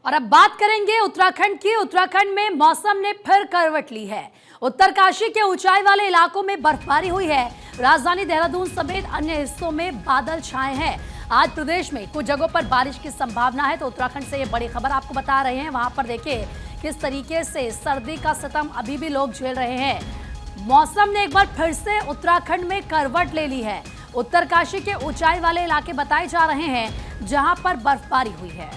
और अब बात करेंगे उत्तराखंड की। उत्तराखंड में मौसम ने फिर करवट ली है। उत्तरकाशी के ऊंचाई वाले इलाकों में बर्फबारी हुई है। राजधानी देहरादून समेत अन्य हिस्सों में बादल छाए हैं। आज प्रदेश में कुछ जगहों पर बारिश की संभावना है। तो उत्तराखंड से ये बड़ी खबर आपको बता रहे हैं। वहां पर देखिए किस तरीके से सर्दी का सितम अभी भी लोग झेल रहे हैं। मौसम ने एक बार फिर से उत्तराखंड में करवट ले ली है। उत्तरकाशी के ऊंचाई वाले इलाके बताए जा रहे हैं जहां पर बर्फबारी हुई है।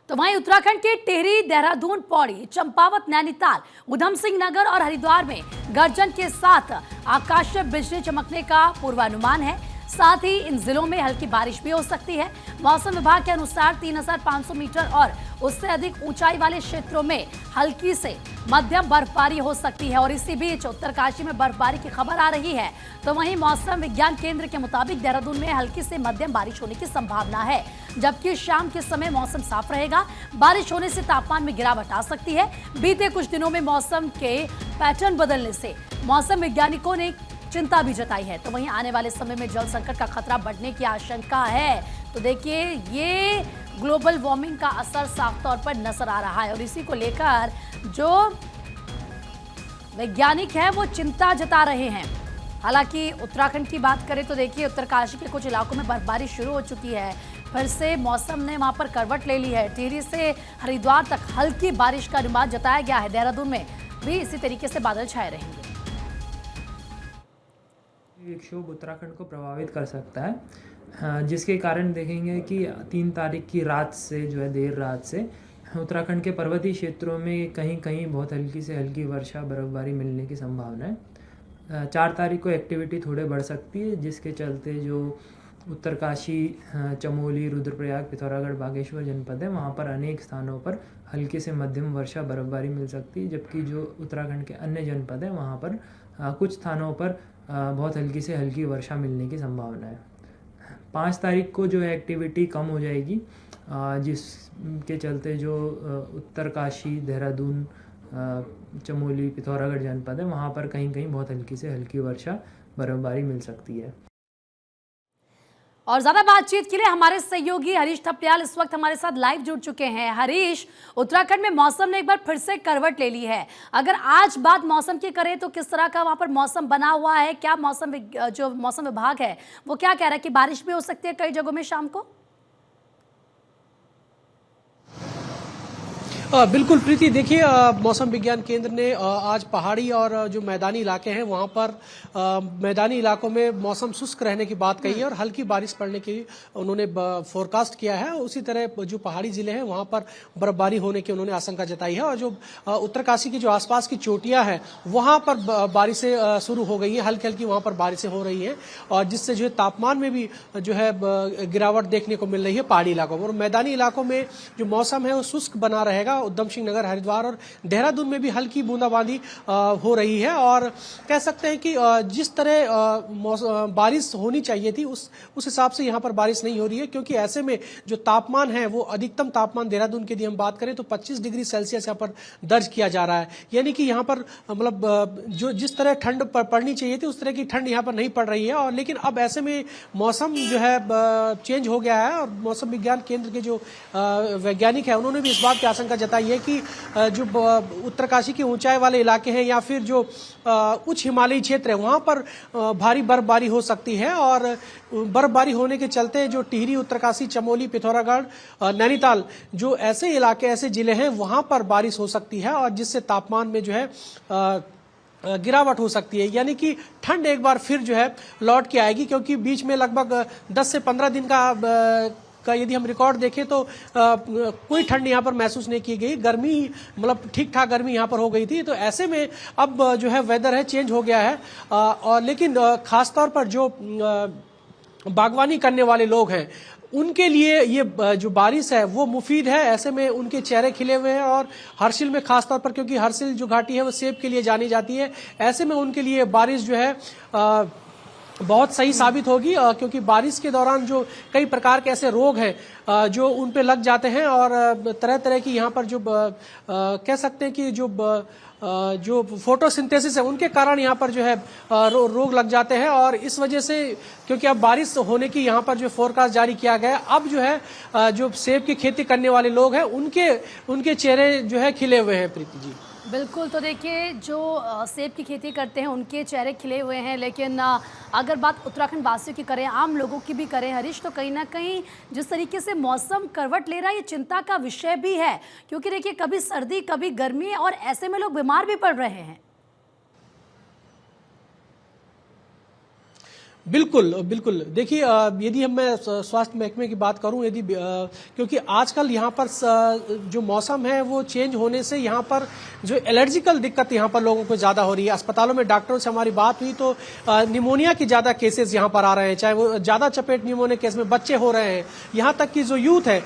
तो वहीं उत्तराखंड के टिहरी, देहरादून, पौड़ी, चंपावत, नैनीताल, उधम सिंह नगर और हरिद्वार में गर्जन के साथ आकाशीय बिजली चमकने का पूर्वानुमान है। साथ ही इन जिलों में हल्की बारिश भी हो सकती है। मौसम विभाग के अनुसार 3500 मीटर और उससे अधिक ऊंचाई वाले क्षेत्रों में हल्की से मध्यम बर्फबारी हो सकती है। और इसी बीच उत्तरकाशी में बर्फबारी की खबर आ रही है। तो वहीं मौसम विज्ञान केंद्र के मुताबिक देहरादून में हल्की से मध्यम बारिश होने की संभावना है, जबकि शाम के समय मौसम साफ रहेगा। बारिश होने से तापमान में गिरावट आ सकती है। बीते कुछ दिनों में मौसम के पैटर्न बदलने से मौसम वैज्ञानिकों ने चिंता भी जताई है। तो वहीं आने वाले समय में जल संकट का खतरा बढ़ने की आशंका है। तो देखिए ये ग्लोबल वार्मिंग का असर साफ तौर पर नजर आ रहा है और इसी को लेकर जो वैज्ञानिक हैं वो चिंता जता रहे हैं। हालांकि उत्तराखंड की बात करें तो देखिए उत्तरकाशी के कुछ इलाकों में बर्फबारी शुरू हो चुकी है। फिर से मौसम ने वहां पर करवट ले ली है। टिहरी से हरिद्वार तक हल्की बारिश का अनुमान जताया गया है। देहरादून में भी इसी तरीके से बादल छाए रहेंगे। विक्षोभ उत्तराखंड को प्रभावित कर सकता है, जिसके कारण देखेंगे कि 3 तारीख की रात से जो है देर रात से उत्तराखंड के पर्वतीय क्षेत्रों में कहीं कहीं बहुत हल्की से हल्की वर्षा बर्फबारी मिलने की संभावना है। 4 तारीख को एक्टिविटी थोड़े बढ़ सकती है, जिसके चलते जो उत्तरकाशी, चमोली, रुद्रप्रयाग, पिथौरागढ़, बागेश्वर जनपद है वहाँ पर अनेक स्थानों पर हल्की से मध्यम वर्षा बर्फबारी मिल सकती है। जबकि जो उत्तराखंड के अन्य जनपद हैं वहाँ पर कुछ स्थानों पर बहुत हल्की से हल्की वर्षा मिलने की संभावना है। 5 तारीख को जो है एक्टिविटी कम हो जाएगी, जिसके चलते जो उत्तरकाशी, देहरादून, चमोली, पिथौरागढ़ जनपद है वहाँ पर कहीं कहीं बहुत हल्की से हल्की वर्षा बर्फबारी मिल सकती है। और ज्यादा बातचीत के लिए हमारे सहयोगी हरीश थपलियाल इस वक्त हमारे साथ लाइव जुड़ चुके हैं। हरीश, उत्तराखंड में मौसम ने एक बार फिर से करवट ले ली है। अगर आज बात मौसम की करें तो किस तरह का वहां पर मौसम बना हुआ है? क्या जो मौसम विभाग है वो क्या कह रहा है कि बारिश भी हो सकती है कई जगहों में शाम को? बिल्कुल प्रीति, देखिए मौसम विज्ञान केंद्र ने आज पहाड़ी और जो मैदानी इलाके हैं वहां पर मैदानी इलाकों में मौसम शुष्क रहने की बात कही है और हल्की बारिश पड़ने की उन्होंने फोरकास्ट किया है। उसी तरह जो पहाड़ी जिले हैं वहां पर बर्फबारी होने की उन्होंने आशंका जताई है। और जो उत्तरकाशी की जो आसपास की चोटियां हैं वहां पर बारिशें शुरू हो गई हैं, हल्की हल्की वहां पर बारिशें हो रही हैं और जिससे जो है तापमान में भी जो है गिरावट देखने को मिल रही है पहाड़ी इलाकों में। और मैदानी इलाकों में जो मौसम है वो शुष्क बना रहेगा। उधम सिंह नगर, हरिद्वार और देहरादून में भी हल्की बूंदाबांदी हो रही है। और कह सकते हैं कि जिस तरह बारिश होनी चाहिए थी उस हिसाब से यहाँ पर बारिश नहीं हो रही है, क्योंकि ऐसे में जो तापमान है वो अधिकतम तापमान देहरादून की यदि हम बात करें तो 25 डिग्री सेल्सियस यहाँ पर दर्ज किया जा रहा है। यानी कि यहाँ पर मतलब जो जिस तरह ठंड पड़नी चाहिए थी उस तरह की ठंड यहाँ पर नहीं पड़ रही है। और लेकिन अब ऐसे में मौसम जो है चेंज हो गया है और मौसम विज्ञान केंद्र के जो वैज्ञानिक है उन्होंने भी इस बात की आशंका जताई है कि जो उत्तरकाशी के ऊंचाई वाले इलाके हैं या फिर जो उच्च हिमालयी क्षेत्र है वहां पर भारी बर्फबारी हो सकती है। और बर्फबारी होने के चलते जो टिहरी, उत्तरकाशी, चमोली, पिथौरागढ़, नैनीताल जो ऐसे इलाके, ऐसे जिले हैं वहां पर बारिश हो सकती है और जिससे तापमान में जो है गिरावट हो सकती है। यानी कि ठंड एक बार फिर जो है लौट के आएगी, क्योंकि बीच में लगभग 10 से 15 दिन का यदि हम रिकॉर्ड देखें तो कोई ठंड यहाँ पर महसूस नहीं की गई। गर्मी मतलब ठीक ठाक गर्मी यहाँ पर हो गई थी। तो ऐसे में अब जो है वेदर है चेंज हो गया है। और लेकिन खासतौर पर जो बागवानी करने वाले लोग हैं उनके लिए ये जो बारिश है वो मुफीद है। ऐसे में उनके चेहरे खिले हुए हैं और हरसिल में खासतौर पर, क्योंकि हरसिल जो घाटी है वो सेब के लिए जानी जाती है, ऐसे में उनके लिए बारिश जो है बहुत सही साबित होगी, क्योंकि बारिश के दौरान जो कई प्रकार के ऐसे रोग हैं जो उन पे लग जाते हैं और तरह तरह की यहाँ पर जो कह सकते हैं कि जो फोटोसिंथेसिस है उनके कारण यहाँ पर जो है रोग लग जाते हैं। और इस वजह से क्योंकि अब बारिश होने की यहाँ पर जो फोरकास्ट जारी किया गया है, अब जो है जो सेब की खेती करने वाले लोग हैं उनके चेहरे जो है खिले हुए हैं। प्रीति जी बिल्कुल, तो देखिए जो सेब की खेती करते हैं उनके चेहरे खिले हुए हैं, लेकिन अगर बात उत्तराखंड वासियों की करें, आम लोगों की भी करें हरीश, तो कहीं ना कहीं जिस तरीके से मौसम करवट ले रहा है ये चिंता का विषय भी है, क्योंकि देखिए कभी सर्दी कभी गर्मी और ऐसे में लोग बीमार भी पड़ रहे हैं। बिल्कुल बिल्कुल, देखिए यदि मैं स्वास्थ्य महकमे की बात करूं, यदि क्योंकि आजकल यहाँ पर जो मौसम है वो चेंज होने से यहाँ पर जो एलर्जिकल दिक्कत यहाँ पर लोगों को ज़्यादा हो रही है। अस्पतालों में डॉक्टरों से हमारी बात हुई तो निमोनिया की ज़्यादा केसेस यहाँ पर आ रहे हैं, चाहे वो ज़्यादा चपेट निमोनिया केस में बच्चे हो रहे हैं। यहाँ तक कि जो यूथ है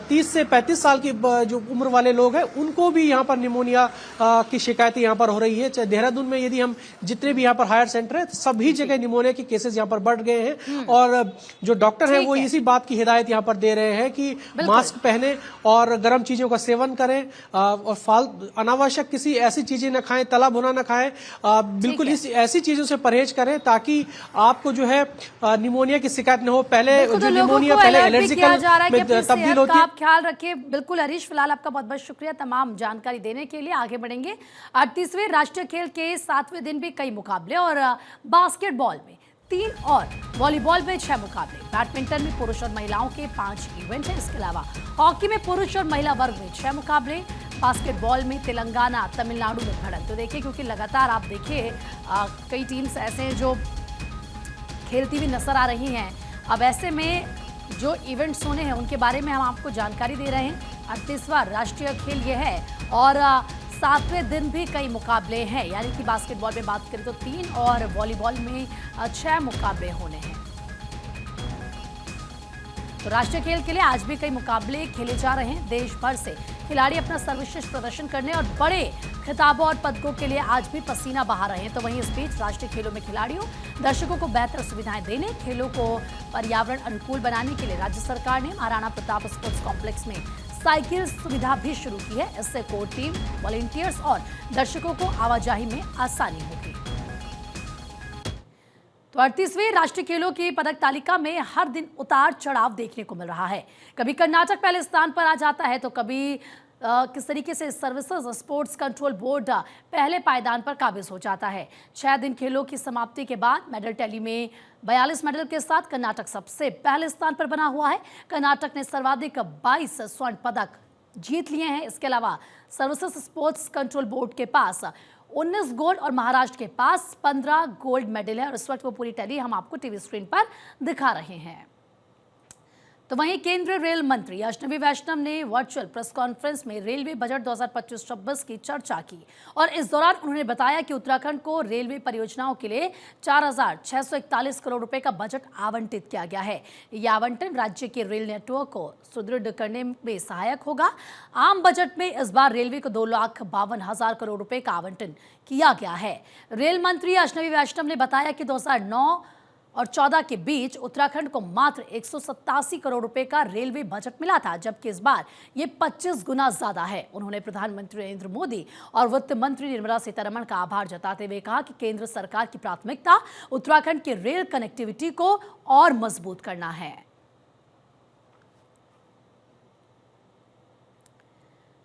30 से 35 साल की जो उम्र वाले लोग हैं उनको भी यहाँ पर निमोनिया की शिकायतें यहाँ पर हो रही है। चाहे देहरादून में यदि हम जितने भी यहाँ पर हायर सेंटर है सभी जगह निमोनिया के केसेस यहाँ पर बढ़ गए हैं और जो डॉक्टर हैं वो इसी बात की हिदायत यहाँ पर दे रहे हैं कि मास्क पहने और गर्म चीजों का सेवन करें और अनावश्यक किसी ऐसी चीजें न खाएं, तला भुना न खाएं, बिल्कुल ऐसी चीजों से परहेज करें ताकि आपको जो है निमोनिया की शिकायत न हो। पहले जो निमोनिया पहले एलर्जिकल में तब्दील होती है। आप ख्याल रखिए। बिल्कुल हरीश, फिलहाल आपका बहुत बहुत शुक्रिया तमाम जानकारी देने के लिए। आगे बढ़ेंगे। 38वें राष्ट्रीय खेल के 7वें दिन भी कई मुकाबले और बास्केटबॉल में 3 और वॉलीबॉल में 6 मुकाबले, बैडमिंटन में पुरुष और महिलाओं के 5 इवेंट हैं। इसके अलावा हॉकी में पुरुष और महिला वर्ग में 6 मुकाबले, बास्केटबॉल में तेलंगाना तमिलनाडु में भिड़ंत। तो देखिए क्योंकि लगातार आप देखिए कई टीम्स ऐसे हैं जो खेलती हुई नजर आ रही हैं। अब ऐसे में जो इवेंट्स होने हैं उनके बारे में हम आपको जानकारी दे रहे हैं। 38वां राष्ट्रीय खेल ये है और 7वें दिन भी कई मुकाबले हैं, यानी कि बास्केटबॉल में बात करें तो 3 और वॉलीबॉल में 6 मुकाबले होने हैं। तो राष्ट्रीय खेल के लिए आज भी कई मुकाबले खेले जा रहे हैं। देश भर से खिलाड़ी अपना सर्वश्रेष्ठ प्रदर्शन करने और बड़े खिताबों और पदकों के लिए आज भी पसीना बहा रहे हैं। तो वहीं इस बीच राष्ट्रीय खेलों में खिलाड़ियों दर्शकों को बेहतर सुविधाएं देने, खेलों को पर्यावरण अनुकूल बनाने के लिए राज्य सरकार ने महाराणा प्रताप स्पोर्ट्स कॉम्प्लेक्स में साइकिल सुविधा भी शुरू की है। इससे कोर टीम, वॉलंटियर्स और दर्शकों को आवाजाही में आसानी होगी। तो 38वें राष्ट्रीय खेलों की पदक तालिका में हर दिन उतार चढ़ाव देखने को मिल रहा है। कभी कर्नाटक पहले स्थान पर आ जाता है तो कभी किस तरीके से सर्विसेज स्पोर्ट्स कंट्रोल बोर्ड पहले पायदान पर काबिज हो जाता है। 6 दिन खेलों की समाप्ति के बाद मेडल टैली में 42 मेडल के साथ कर्नाटक सबसे पहले स्थान पर बना हुआ है। कर्नाटक ने सर्वाधिक 22 स्वर्ण पदक जीत लिए हैं। इसके अलावा सर्विसेज स्पोर्ट्स कंट्रोल बोर्ड के पास 19 गोल्ड और महाराष्ट्र के पास 15 गोल्ड मेडल है। और इस वक्त वो पूरी टैली हम आपको टीवी स्क्रीन पर दिखा रहे हैं। तो वहीं केंद्रीय रेल मंत्री अश्विनी वैष्णव ने वर्चुअल प्रेस कॉन्फ्रेंस में रेलवे बजट 2025-26 की चर्चा की और इस दौरान उन्होंने बताया कि उत्तराखंड को रेलवे परियोजनाओं के लिए 4,641 करोड़ रुपए का बजट आवंटित किया गया है। यह आवंटन राज्य के रेल नेटवर्क को सुदृढ़ करने में सहायक होगा। आम बजट में इस बार रेलवे को 2,52,000 करोड़ रुपए का आवंटन किया गया है। रेल मंत्री अश्विनी वैष्णव ने बताया कि 2009 और 14 के बीच उत्तराखंड को मात्र 187 करोड़ रुपए का रेलवे बजट मिला था, जबकि इस बार ये 25 गुना ज्यादा है। उन्होंने प्रधानमंत्री नरेंद्र मोदी और वित्त मंत्री निर्मला सीतारमण का आभार जताते हुए कहा कि केंद्र सरकार की प्राथमिकता उत्तराखंड के रेल कनेक्टिविटी को और मजबूत करना है।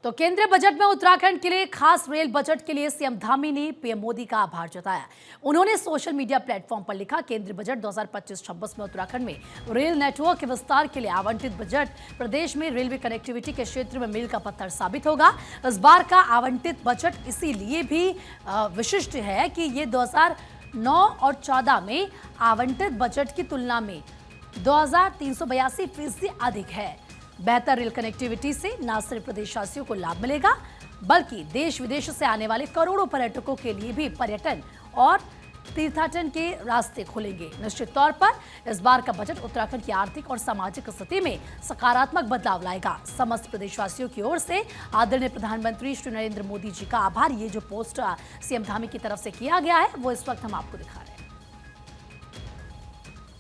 तो केंद्रीय बजट में उत्तराखंड के लिए खास रेल बजट के लिए सीएम धामी ने पीएम मोदी का आभार जताया। उन्होंने सोशल मीडिया प्लेटफॉर्म पर लिखा, केंद्रीय बजट 2025-26 में उत्तराखंड में रेल नेटवर्क के विस्तार के लिए आवंटित बजट प्रदेश में रेलवे कनेक्टिविटी के क्षेत्र में मील का पत्थर साबित होगा। इस बार का आवंटित बजट इसीलिए भी विशिष्ट है कि ये 2009 और 14 में आवंटित बजट की तुलना में 2,382% अधिक है। बेहतर रेल कनेक्टिविटी से न सिर्फ प्रदेशवासियों को लाभ मिलेगा बल्कि देश विदेश से आने वाले करोड़ों पर्यटकों के लिए भी पर्यटन और तीर्थाटन के रास्ते खुलेंगे। निश्चित तौर पर इस बार का बजट उत्तराखंड की आर्थिक और सामाजिक स्थिति में सकारात्मक बदलाव लाएगा। समस्त प्रदेशवासियों की ओर से आदरणीय प्रधानमंत्री श्री नरेंद्र मोदी जी का आभार। ये जो पोस्ट सीएम धामी की तरफ से किया गया है वो इस वक्त हम आपको दिखा रहे हैं।